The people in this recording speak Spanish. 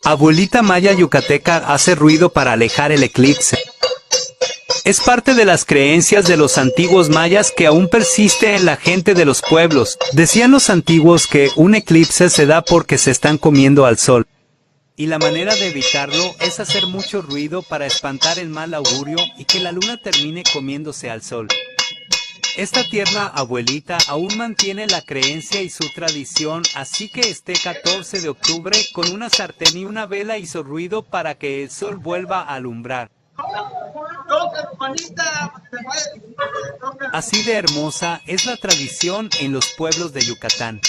Abuelita maya yucateca hace ruido para alejar el eclipse. Es parte de las creencias de los antiguos mayas que aún persiste en la gente de los pueblos. Decían los antiguos que un eclipse se da porque se están comiendo al sol. Y la manera de evitarlo es hacer mucho ruido para espantar el mal augurio y que la luna termine comiéndose al sol. Esta tierna abuelita aún mantiene la creencia y su tradición, así que este 14 de octubre con una sartén y una vela hizo ruido para que el sol vuelva a alumbrar. Así de hermosa es la tradición en los pueblos de Yucatán.